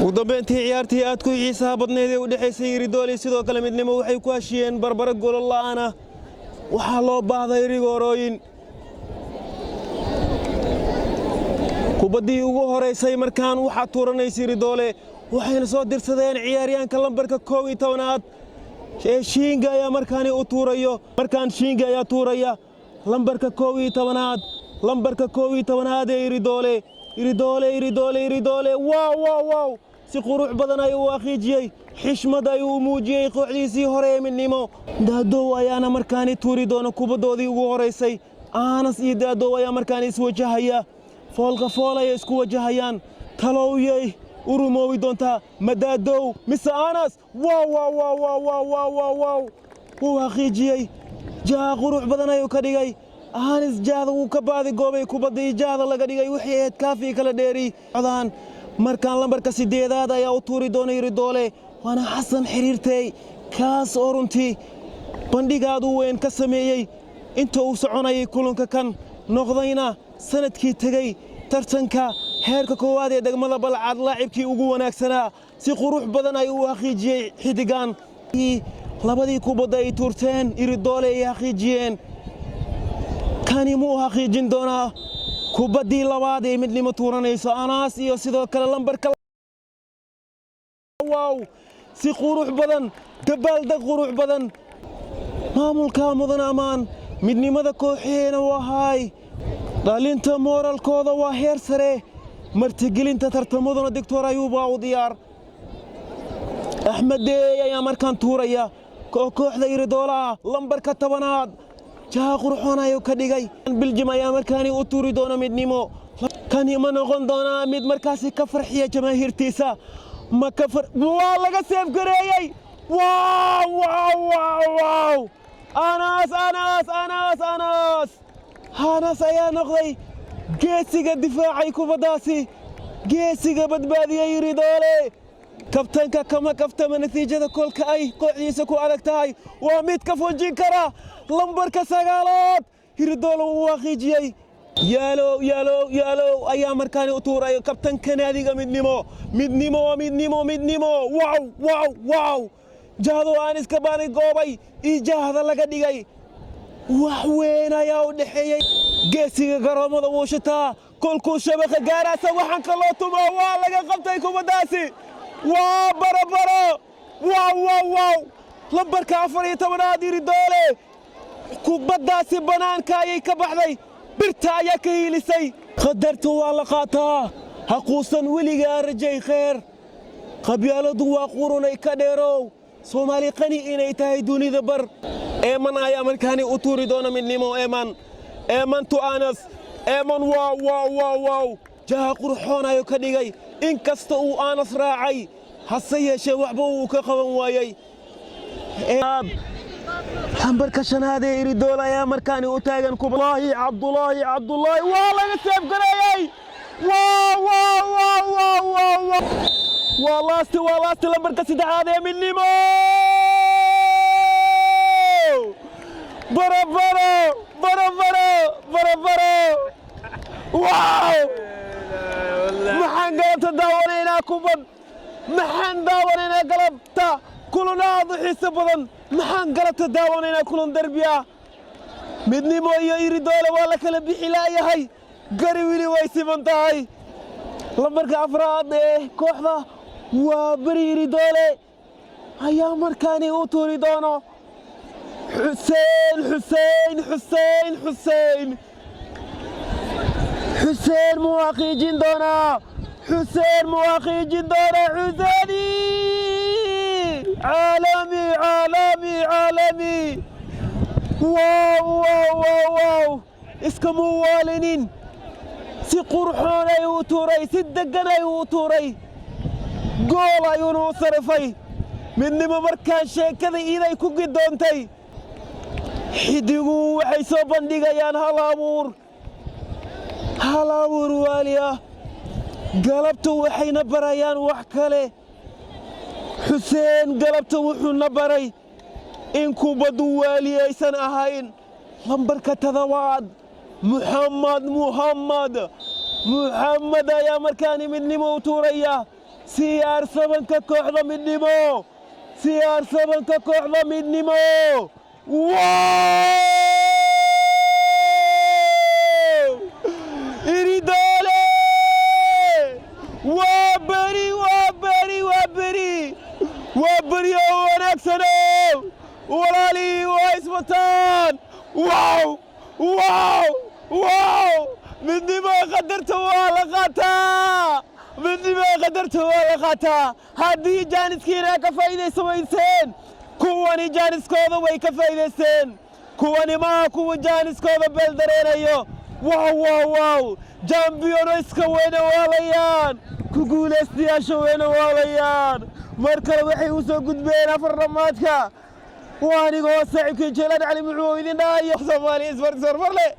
ودبنتي عيارتي aadku xiisaha badneed ee u dhaxaysay Iridoole sidoo kale midnimo waxay ku hashiyeen barbara gool la'aana waxa loo baahday rigoorooyin kubadii ugu horeysay markaan waxa tuuranaysay Iridoole waxayna soo dirsadeen ciyaaryahanka lambarka 12aad Shinga ayaa markaan u tuurayo markaan Shinga ayaa tuuraya lambarka 12aad ee Iridoole wow si qurux badan ay u akhijiyay xishmad ay u muujiyay kooxdiisii hore ee midnimo Daadow ayaana markaan tuuri doono kubadoodii ugu horeysay Anas iyo Daadow ayaa markaan is wajahaya foolka foolay isku wajahayaan talowiyay urumoowi doonta Madaadow mise Anas wow uu akhijiyay jaa qurux badan ay ka dhigay Anas jaada uu ka baadi goobay kubadii jaada laga dhigay wixii aad kaafi kala dheeri codaan markaan lambarka 8aad ayaa u tuuri doonay Iridoole waana Xasan Xiriirtay kaas oo runtii bandhigaad u weyn ka sameeyay inta uu soconayay kulanka kan noqdayna sanadkii tagay tartanka heerka koowaad ee degmada Balcad laacibkii ugu wanaagsanaa si qurux badan ay u akhijiyay xidigan labadii kubad ay tuurteen Iridoole ay akhijiyeen kani muu akhijin doonaa kubadii labaad ee midnimo tuuranayso Anas iyo sidoo kale lambarka wow si qurux badan dabaalda qurux badan maamulka mudan amaan midnimada kooxeena wahay dhalinta moralkooda waa heer sare martigelinta tartamaduna Dr. Ayuub waa u diyaar Axmed ayaa markaan tuuraya kooxda Iridoole lambarka 10aad jaa qurxonayo ka dhigay Biljim ayaa markaan u tuuri doona midnimo kani ma noqon doona mid markaasi ka farxiya jamaahiirtiisa ma ka waa laga seef gareeyay wow Anas ayaa noqday geesiga difaacay kubadaasi geesiga badbaadiyay Iridoole kabtanka kama kaftama natiijada kolka ay kooxdiisa ku adag tahay waa mid ka foojin kara lambarka 9aad Iridoole uu akhijiyay yaalo ayaa markaan u tuuray kabtanka naadiga midnimo wow jaado aan iska baanay goobay ijaahada laga dhigay wax weyn ayaa u dhaxeeyay geesiga garoomada uu shitaa kolkuu shabaqa gaaraysa waxaan kaloo tumaa waa laga qabtay kubadaasi waa barabaro wow lambarka 14aad Iridoole kubadaasi banaanka ayay ka baxday birta ayaa ka hiilisay qadartu waa la qaataa haquusan weliga rajay khair qabyaaladu waa qurunay ka dheerow Soomaali qani inay tahay dunida bar Eeman ayaa markaan u tuuri doona midnimo Eeman to Anas wow jaa qurxonayo ka dhigay inkasta uu Anas raacay hase yeeshee waxba uu ka qaban waayay lambarka 5aad ee Iridoole ayaa markaan u taagan Cabdullaahi waa laga seef gareeyay waa laasti lambarka 3aad ee midnimo barabaro wow maxaan galabta daawanaynaa kubad maxaan daawanaynaa galabta kulanaad xiiso badan maxaan galabta daawanaynaa kulan darbiya midnimo iyo Iridoole waa la kala bixi laayahay gari wili way siman tahay lambarka 4aad ee kooxda waa bari Iridoole ayaa markaan u tuuri doono Xuseen muwaaqijin doona Xuseeni عالمي واو iska muwaalinin si qurxoon ay u tuuray si degan ay u tuuray gool ayuu u sarfay midnimo markaan sheekada iiday ku gidoontay xidigu waxay soo bandhigayaan hal abuur waaliya galabtu waxayna barayaan wax kale Xuseen galabtu wuxuu na baray in kubadu waaliyaysan ahayn lambarka 7aad محمد يا مركاني من نمو توريا CR7 ka kooxda midnimo CR7 ka kooxda midnimo wow iridole وبري oo wanaagsano walaalii waa iswataan wow midnimo qadarta waa la qaataa haddii jaaniskiina ka faa'iidayso wayseen kuwani jaaniskooda way ka faa'iidaysteen kuwani maaha kuwa jaaniskooda beeldareenayo wow jambiyano iska weyne waalayaan ku guulaystayaasha weyne waalayaan mar kale waxay u soo gudbeen afar dhamaadka waanigoo saaxiibkii Jeelaan Cali muxuu idin dhahayo Soomaaliya isbarbarle